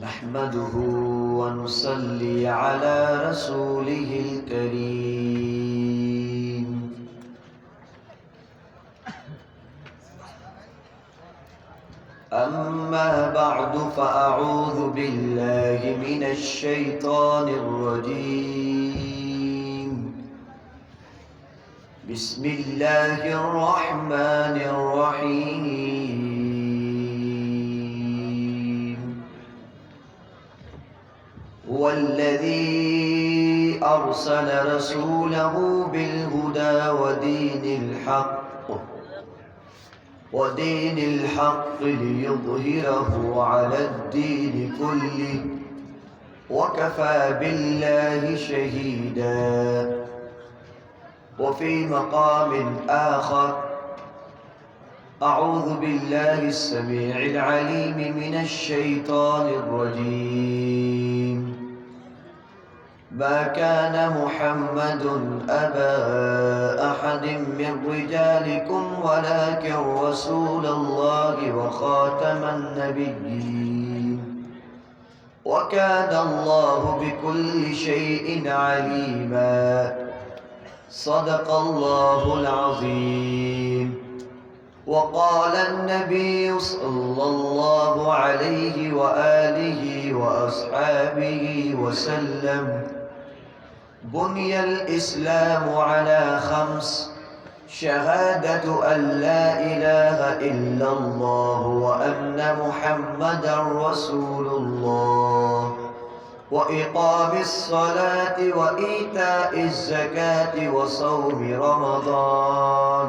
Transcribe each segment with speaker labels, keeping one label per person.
Speaker 1: نحمده ونصلي على رسوله الكريم. أما بعد فأعوذ بالله من الشيطان الرجيم. بسم الله الرحمن الرحيم. هو الذي أرسل رسوله بالهدى ودين الحق ليظهره على الدين كله وكفى بالله شهيدا. وفي مقام آخر أعوذ بالله السميع العليم من الشيطان الرجيم. ما كان محمد أبا أحد من رجالكم ولكن رسول الله وخاتم النبيين وكان الله بكل شيء عليما. صدق الله العظيم. وقال النبي صلى الله عليه وآله وأصحابه وسلم: بني الإسلام على 5: شهادة أن لا إله إلا الله وأن محمدا رسول الله وإقام الصلاة وإيتاء الزكاة وصوم رمضان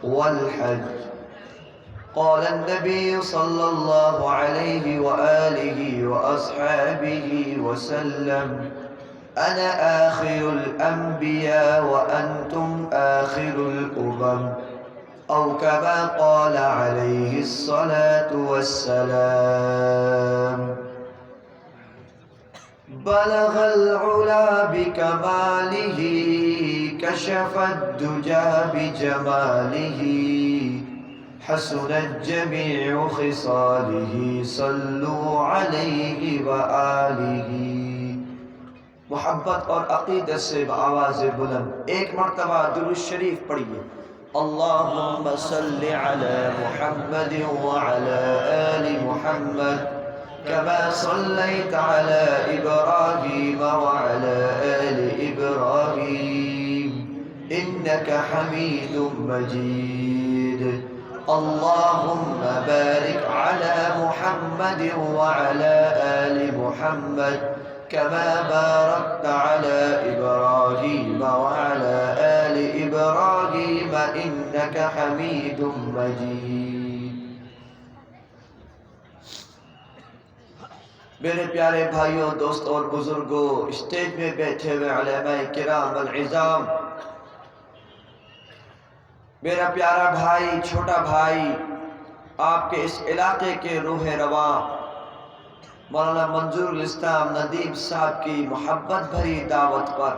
Speaker 1: والحج. قال النبي صلى الله عليه وآله وأصحابه وسلم: أنا آخر الأنبياء وأنتم آخر الأمم، أو كما قال عليه الصلاة والسلام. بلغ العلا بكماله كشف الدجى بجماله حسنت جميع خصاله صلوا عليه وآله. محبت اور عقیدت سے بآواز بلند ایک مرتبہ درود شریف پڑھیے. اللہم صلی علی محمد وعلی آل محمد كما صليت على إبراهيم وعلى آل إبراهيم إنك حميد مجيد. اللهم بارك على محمد وعلى آل محمد كما باركت على إبراهيم وعلى آل إبراهيم إنك حميد مجيد. میرے پیارے بھائیوں، دوستوں اور بزرگوں، اسٹیج میں بیٹھے ہوئے علماء کرام العظام، میرا پیارا بھائی، چھوٹا بھائی، آپ کے اس علاقے کے روح رواں مولانا منظور الاسلام ندیم صاحب کی محبت بھری دعوت پر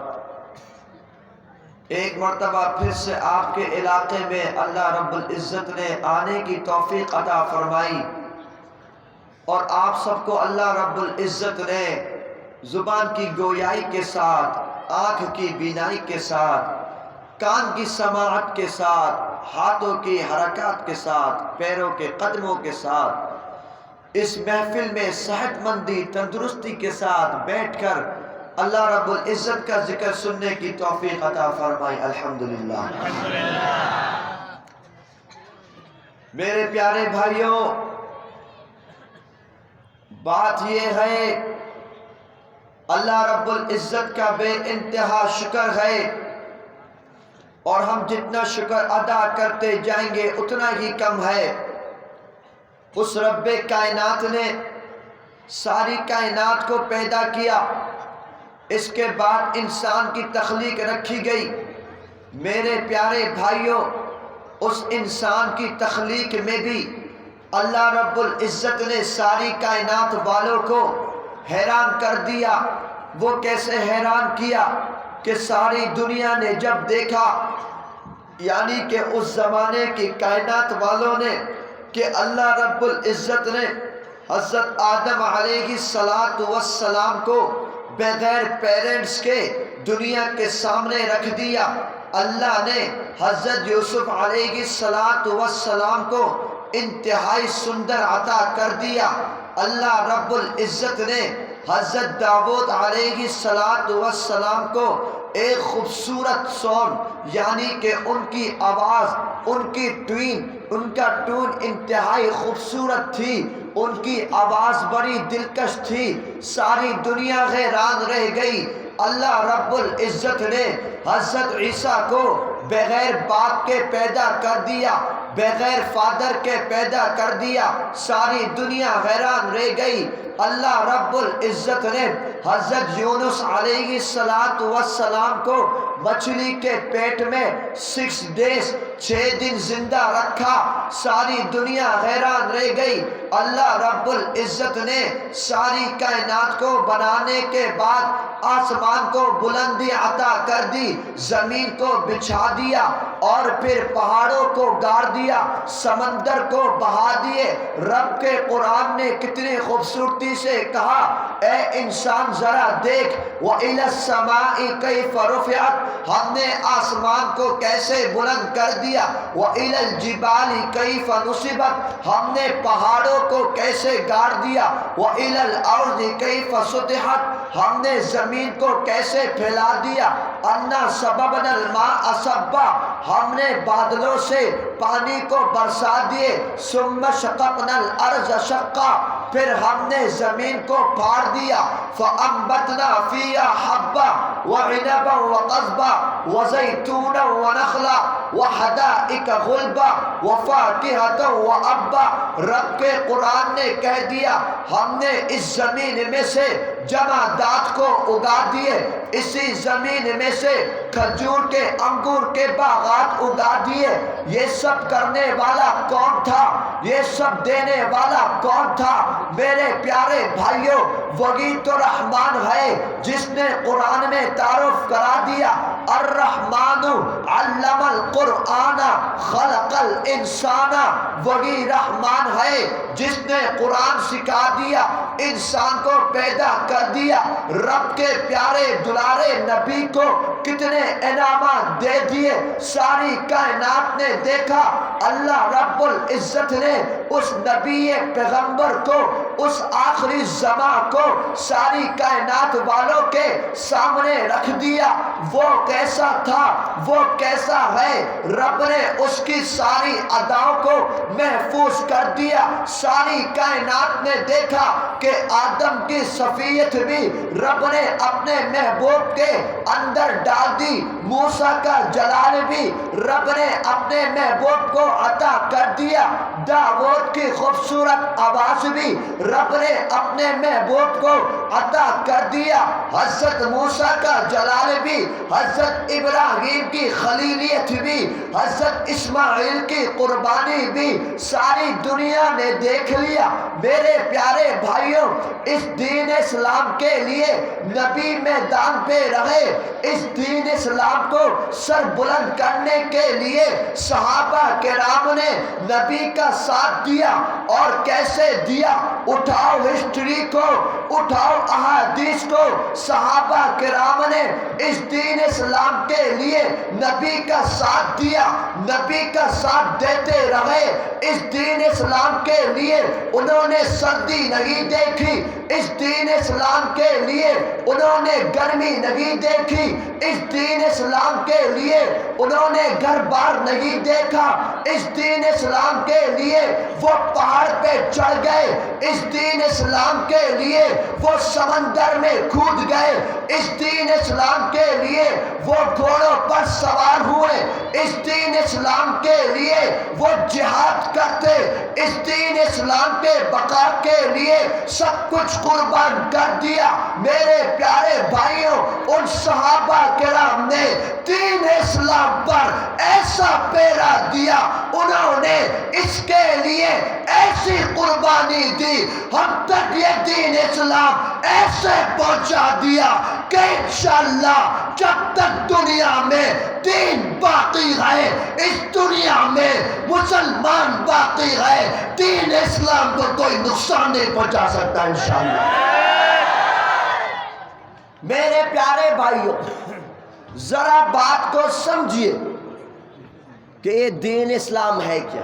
Speaker 1: ایک مرتبہ پھر سے آپ کے علاقے میں اللہ رب العزت نے آنے کی توفیق عطا فرمائی، اور آپ سب کو اللہ رب العزت نے زبان کی گویائی کے ساتھ، آنکھ کی بینائی کے ساتھ، کان کی سماعت کے ساتھ، ہاتھوں کی حرکات کے ساتھ، پیروں کے قدموں کے ساتھ اس محفل میں صحت مندی، تندرستی کے ساتھ بیٹھ کر اللہ رب العزت کا ذکر سننے کی توفیق عطا فرمائی. الحمدللہ. میرے پیارے بھائیوں، بات یہ ہے اللہ رب العزت کا بے انتہا شکر ہے، اور ہم جتنا شکر ادا کرتے جائیں گے اتنا ہی کم ہے. اس رب کائنات نے ساری کائنات کو پیدا کیا، اس کے بعد انسان کی تخلیق رکھی گئی. میرے پیارے بھائیوں، اس انسان کی تخلیق میں بھی اللہ رب العزت نے ساری کائنات والوں کو حیران کر دیا. وہ کیسے حیران کیا کہ ساری دنیا نے جب دیکھا، یعنی کہ اس زمانے کی کائنات والوں نے کہ اللہ رب العزت نے حضرت آدم علیہ السلام کو بغیر پیرنٹس کے دنیا کے سامنے رکھ دیا۔ اللہ نے حضرت یوسف علیہ السلام کو انتہائی سندر عطا کر دیا۔ اللہ رب العزت نے حضرت داؤد علیہ السلام کو ایک خوبصورت ساؤنڈ یعنی کہ ان کی آواز، ان کی ان کا ٹون انتہائی خوبصورت تھی، ان کی آواز بڑی دلکش تھی، ساری دنیا حیران رہ گئی۔ اللہ رب العزت نے حضرت عیسیٰ کو بغیر باپ کے پیدا کر دیا، بغیر فادر کے پیدا کر دیا، ساری دنیا حیران رہ گئی۔ اللہ رب العزت نے حضرت یونس علیہ السلام کو مچھلی کے پیٹ میں 6 دن زندہ رکھا، ساری دنیا حیران رہ گئی۔ اللہ رب العزت نے ساری کائنات کو بنانے کے بعد آسمان کو بلندی عطا کر دی، زمین کو بچھا دیا اور پھر پہاڑوں کو گاڑ دیا، سمندر کو بہا دیے۔ رب کے قرآن نے کتنی خوبصورتی سے کہا، اے انسان ذرا دیکھ، وَإِلَى السَّمَاءِ كَيْفَ رُفِعَتْ، ہم نے آسمان کو کیسے بلند کر دیا، وَإِلَى الْجِبَالِ كَيْفَ نُصِبَتْ، ہم نے پہاڑوں کو کیسے گاڑ دیا، وَإِلَى الْأَرْضِ كَيْفَ سُطِحَتْ، ہم نے زمین کو کیسے پھیلا دیا، اَنَّا سَبَبْنَا الْمَاءَ صَبًّا، ہم نے بادلوں سے پانی کو برسا دیے، ثُمَّ شَقَقْنَا الْأَرْضَ شَقًّا، پھر ہم نے زمین کو پھاڑ دیا، فَأَنبَتْنَا فِيهَا حَبًّا وَعِنَبًا وَقَضْبًا وَزَيْتُونًا وَنَخْلًا وَحَدَائِقَ غُلْبًا وَفَاكِهَةً وَأَبًّا۔ رب کے قرآن نے کہہ دیا، ہم نے اس زمین میں سے جمادات کو اگا دیے، اسی زمین میں سے کھجور کے انگور کے باغات اگا دیے۔ یہ سب کرنے والا کون تھا؟ یہ سب دینے والا کون تھا؟ میرے پیارے بھائیوں، وہی تو رحمان ہے جس نے قرآن میں تعارف کرا دیا، الرحمن علم القرآن خلق الانسان، وہی رحمان ہے جس نے قرآن سکھا دیا، انسان کو پیدا کر دیا۔ رب کے پیارے دلارے نبی کو کتنے انعامات دے دیے، ساری کائنات نے دیکھا۔ اللہ رب العزت نے اس نبی پیغمبر کو، اس آخری زمان کو ساری کائنات والوں کے سامنے رکھ دیا۔ وہ کیسا تھا، وہ کیسا ہے، رب نے اس کی ساری اداؤں کو محفوظ کر دیا۔ ساری کائنات نے دیکھا کہ آدم کی صفیت بھی رب نے اپنے محبوب کے اندر ڈال دی، موسیٰ کا جلال بھی رب نے اپنے محبوب کو عطا کر دیا، داؤد کی خوبصورت آواز بھی رب نے اپنے محبوب کو عطا کر دیا، حضرت موسیٰ کا جلال بھی، حضرت ابراہیم کی خلیلیت بھی، حضرت اسماعیل کی قربانی بھی ساری دنیا نے دیکھ لیا۔ میرے پیارے بھائیوں، اس دین اسلام کے لیے نبی میدان پہ رہے، اس دین اسلام کو سر بلند کرنے کے لیے صحابہ کرام نے نبی کا ساتھ دیا۔ اور کیسے دیا؟ اٹھاؤ ہسٹری کو، اٹھاؤ احادیث کو، صحابہ کرام نے اس دین اسلام کے لیے نبی کا ساتھ دیا، نبی کا ساتھ دیتے رہے۔ اس دین اسلام کے لیے انہوں نے سردی نہیں دیکھی، اس دین اسلام کے لیے انہوں نے گرمی نہیں دیکھی، اس دین اسلام کے لیے انہوں نے گھر بار نہیں دیکھا، اس دین اسلام کے لیے وہ پہاڑ پہ چڑھ گئے، اس دین اسلام کے لیے وہ سمندر میں کود گئے، اس دین اسلام کے لیے وہ گھوڑوں پر سوار ہوئے، اس دین اسلام کے لیے وہ جہاد کرتے، اس دین اسلام کے بقا کے لیے سب کچھ قربان کر دیا۔ میرے پیارے بھائیوں، ان صحابہ کرام نے دین اسلام پر ایسا پیرا دیا، انہوں نے اس کے لیے ایسی قربانی دی، ہم تک یہ دین اسلام ایسے پہنچا دیا کہ انشاءاللہ جب تک دنیا میں دین باقی ہے، اس دنیا میں مسلمان باقی ہے، دین اسلام کو کوئی نقصان نہیں پہنچا سکتا انشاءاللہ۔ میرے پیارے بھائیوں، ذرا بات کو سمجھیے کہ یہ دین اسلام ہے کیا۔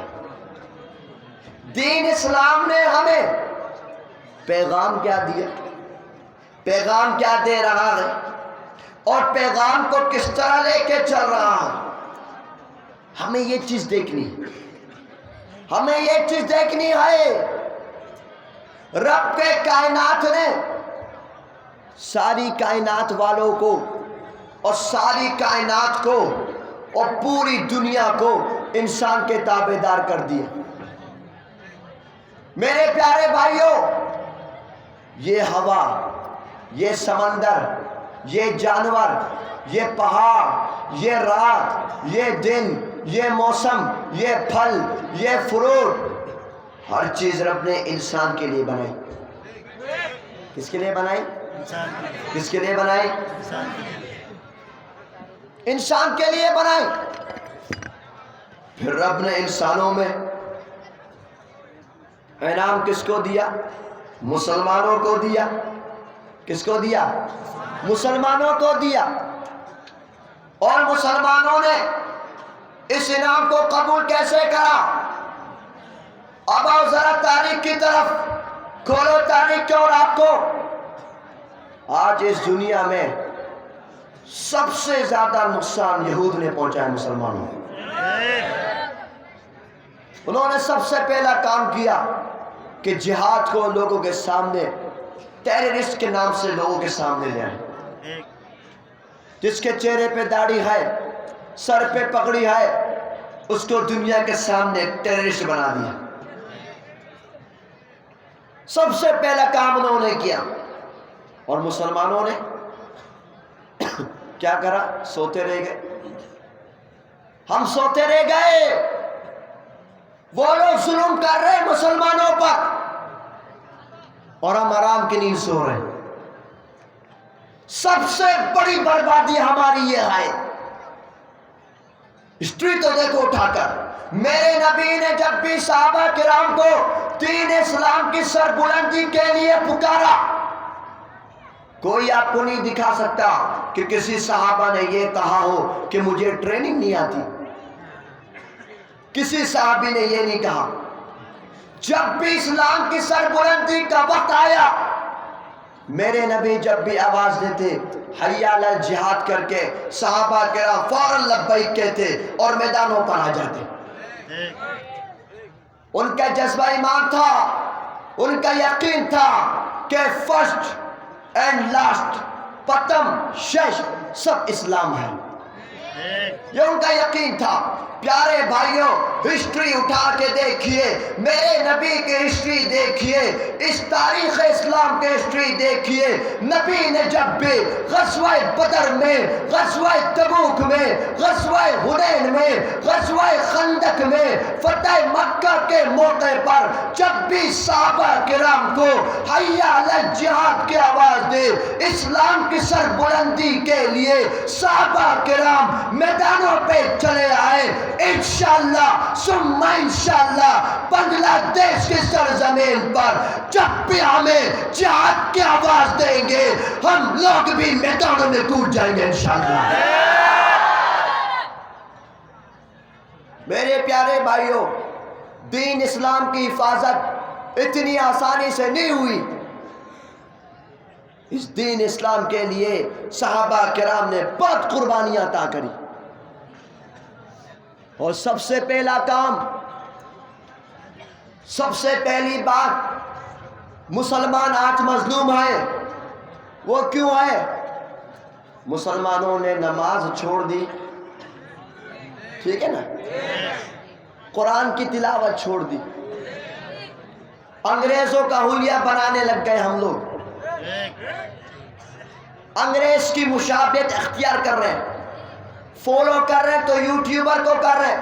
Speaker 1: دین اسلام نے ہمیں پیغام کیا دیا، پیغام کیا دے رہا ہے، اور پیغام کو کس طرح لے کے چل رہا ہے، ہمیں یہ چیز دیکھنی ہے، ہمیں یہ چیز دیکھنی ہے۔ رب کے کائنات نے ساری کائنات والوں کو اور ساری کائنات کو اور پوری دنیا کو انسان کے تابع دار کر دیا۔ میرے پیارے بھائیوں، یہ ہوا، یہ سمندر، یہ جانور، یہ پہاڑ، یہ رات، یہ دن، یہ موسم، یہ پھل، یہ فروٹ، ہر چیز رب نے انسان کے لیے بنائی۔ کس کے لیے بنائی؟ کس کے لیے بنائی؟ انسان کے لیے بنائی۔ پھر رب نے انسانوں میں انعام کس کو دیا؟ مسلمانوں کو دیا۔ کس کو دیا؟ مسلمانوں کو دیا۔ اور مسلمانوں نے اس انعام کو قبول کیسے کرا؟ اب آؤ ذرا تاریخ کی طرف، کھولو تاریخ اور آپ کو۔ آج اس دنیا میں سب سے زیادہ نقصان یہود نے پہنچایا مسلمانوں کو۔ انہوں نے سب سے پہلا کام کیا کہ جہاد کو لوگوں کے سامنے، ٹیررسٹ کے نام سے لوگوں کے سامنے لے آئے۔ جس کے چہرے پہ داڑھی ہے، سر پہ پگڑی ہے، اس کو دنیا کے سامنے ٹیررسٹ بنا دیا۔ سب سے پہلا کام انہوں نے کیا۔ اور مسلمانوں نے کیا کرا؟ سوتے رہ گئے۔ ہم سوتے رہ گئے، وہ لوگ ظلم کر رہے مسلمانوں پر، اور ہم آرام کی نیند سو رہے ہیں۔ سب سے بڑی بربادی ہماری یہ ہے۔ ہسٹری تو دیکھو اٹھا کر، میرے نبی نے جب بھی صحابہ کرام کو دین اسلام کی سربلندی کے لیے پکارا، کوئی آپ کو نہیں دکھا سکتا کہ کسی صحابہ نے یہ کہا ہو کہ مجھے ٹریننگ نہیں آتی۔ کسی صحابی نے یہ نہیں کہا۔ جب بھی اسلام کی سربلندی کا وقت آیا، میرے نبی جب بھی آواز دیتے حی علی الجہاد کر کے، صحابہ کرام فوراً لبیک کہتے اور میدانوں پر آ جاتے۔ ان کا جذبہ ایمان تھا، ان کا یقین تھا کہ فرسٹ اینڈ لاسٹ، پتم شش سب اسلام ہے۔ یہ ان کا یقین تھا۔ پیارے بھائیوں، ہسٹری اٹھا کے دیکھیے، میرے نبی کی ہسٹری دیکھیے، اس تاریخ اسلام کی ہسٹری دیکھیے۔ نبی نے جب بھی غزوہ بدر میں، غزوہ تبوک میں، غزوہ حنین میں، غزوہ خندق میں، فتح مکہ کے موقع پر جب بھی صحابہ کرام کو حی علی الجہاد کی آواز دے، اسلام کی سربلندی کے لیے صحابہ کرام میدانوں پہ چلے آئے۔ انشاءاللہ ثم انشاءاللہ بنگلہ دیش کی سرزمین پر جب بھی ہمیں جہاد کی آواز دیں گے، ہم لوگ بھی میدانوں میں کود جائیں گے انشاءاللہ۔ میرے پیارے بھائیوں، دین اسلام کی حفاظت اتنی آسانی سے نہیں ہوئی۔ اس دین اسلام کے لیے صحابہ کرام نے بہت قربانیاں عطا کری۔ اور سب سے پہلا کام، سب سے پہلی بات، مسلمان آج مظلوم ہے۔ وہ کیوں ہے؟ مسلمانوں نے نماز چھوڑ دی، ٹھیک ہے نا، قرآن کی تلاوت چھوڑ دی، انگریزوں کا حلیہ بنانے لگ گئے ہم لوگ، انگریز کی مشابہت اختیار کر رہے ہیں، فالو کر رہے ہیں تو یوٹیوبر کو کر رہے ہیں،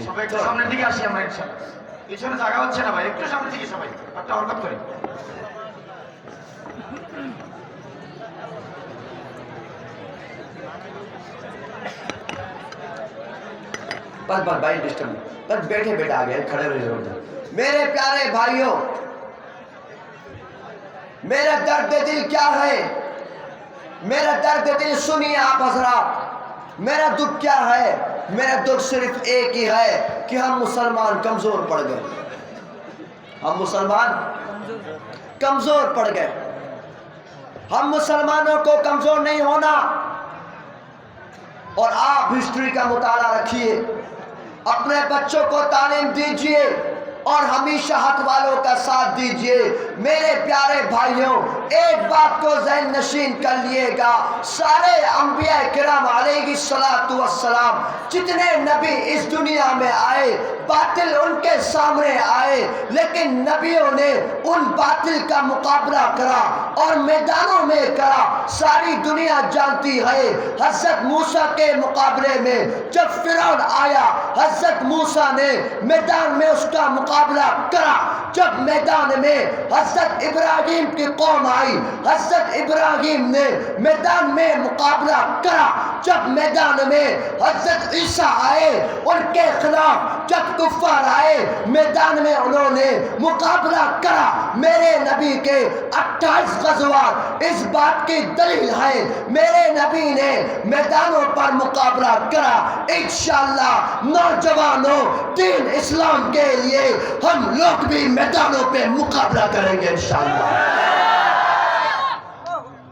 Speaker 2: সবাই একটু সামনের দিকে আসি আমরা ইনশাআল্লাহ। পিছনে জায়গা হচ্ছে না ভাই, একটু সামনের দিকে সবাই, একটা হরকত করি।
Speaker 1: بس بس بھائی ڈسٹرب بس بیٹھے بیٹھے آ گئے کھڑے رہے ضرورت. میرے پیارے بھائیوں، میرا درد دل کیا ہے؟ میرا درد دل سنیے آپ حضرات. میرا دکھ کیا ہے؟ میرا دکھ صرف ایک ہی ہے کہ ہم مسلمان کمزور پڑ گئے. ہم مسلمان کمزور پڑ گئے. ہم مسلمانوں کو کمزور نہیں ہونا. اور آپ ہسٹری کا مطالعہ رکھیے، اپنے بچوں کو تعلیم دیجئے اور ہمیشہ حق والوں کا ساتھ دیجئے. میرے پیارے بھائیوں، ایک بات کو ذہن نشین کر لیے گا، سارے انبیاء کرام علیہ السلام جتنے نبی اس دنیا میں آئے، باطل ان کے سامنے آئے، لیکن نبیوں نے ان باطل کا مقابلہ کرا اور میدانوں میں کرا. ساری دنیا جانتی ہے حضرت موسیٰ کے مقابلے میں جب فرعون آیا، حضرت موسیٰ نے میدان میں اس کا مقابلہ کرا. جب میدان میں حضرت ابراہیم کی قوم آئی، حضرت ابراہیم نے میدان میں مقابلہ کرا. جب میدان میں حضرت عیسیٰ آئے، ان کے خلاف جب کفار آئے، میدان میں انہوں نے مقابلہ کرا. میرے نبی کے 28 غزوات اس بات کی دلیل ہے، میرے نبی نے میدانوں پر مقابلہ کرا. انشاءاللہ نوجوانوں، دین اسلام کے لیے ہم لوگ بھی میدانوں پہ مقابلہ کریں گے انشاءاللہ.